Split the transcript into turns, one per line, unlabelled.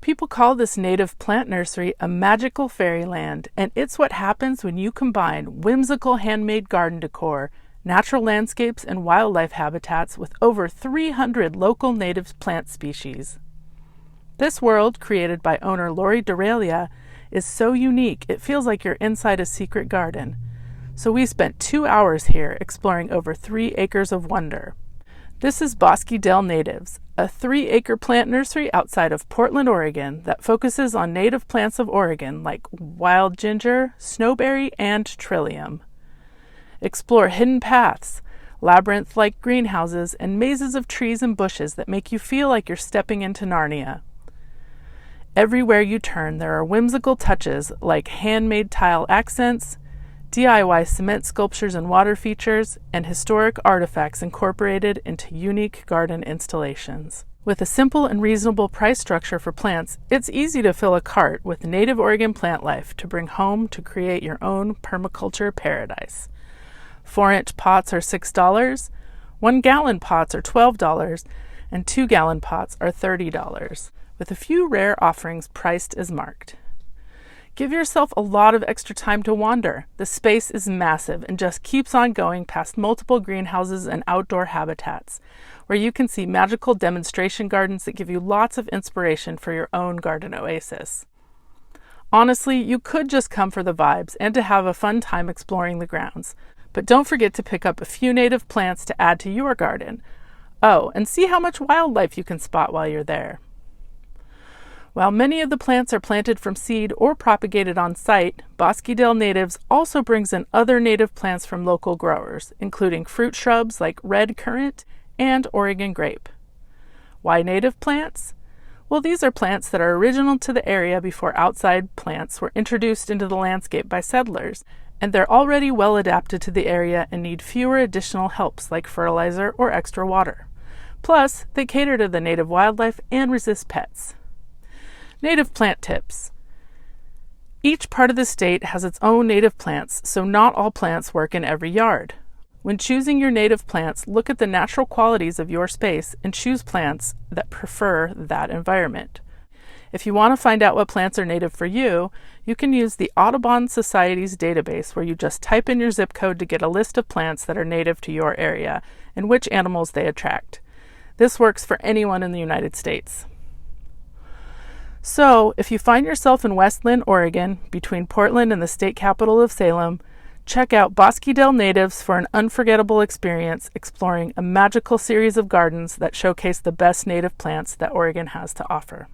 People call this native plant nursery a magical fairyland, and it's what happens when you combine whimsical handmade garden decor, natural landscapes, and wildlife habitats with over 300 local native plant species. This world, created by owner Lori Dorelia, is so unique it feels like you're inside a secret garden. So we spent 2 hours here exploring over 3 acres of wonder. This is Bosky Dell Natives, a 3-acre plant nursery outside of Portland, Oregon that focuses on native plants of Oregon like wild ginger, snowberry, and trillium. Explore hidden paths, labyrinth-like greenhouses, and mazes of trees and bushes that make you feel like you're stepping into Narnia. Everywhere you turn, there are whimsical touches like handmade tile accents, DIY cement sculptures and water features, and historic artifacts incorporated into unique garden installations. With a simple and reasonable price structure for plants, it's easy to fill a cart with native Oregon plant life to bring home to create your own permaculture paradise. 4-inch pots are $6, 1-gallon pots are $12, and 2-gallon pots are $30, with a few rare offerings priced as marked. Give yourself a lot of extra time to wander. The space is massive and just keeps on going past multiple greenhouses and outdoor habitats, where you can see magical demonstration gardens that give you lots of inspiration for your own garden oasis. Honestly, you could just come for the vibes and to have a fun time exploring the grounds, but don't forget to pick up a few native plants to add to your garden. Oh, and see how much wildlife you can spot while you're there. While many of the plants are planted from seed or propagated on site, Bosky Dell Natives also brings in other native plants from local growers, including fruit shrubs like red currant and Oregon grape. Why native plants? Well, these are plants that are original to the area before outside plants were introduced into the landscape by settlers, and they're already well adapted to the area and need fewer additional helps like fertilizer or extra water. Plus, they cater to the native wildlife and resist pests. Native plant tips. Each part of the state has its own native plants, so not all plants work in every yard. When choosing your native plants, look at the natural qualities of your space and choose plants that prefer that environment. If you want to find out what plants are native for you, you can use the Audubon Society's database, where you just type in your zip code to get a list of plants that are native to your area and which animals they attract. This works for anyone in the United States. So, if you find yourself in West Linn, Oregon, between Portland and the state capital of Salem, check out Bosky Dell Natives for an unforgettable experience exploring a magical series of gardens that showcase the best native plants that Oregon has to offer.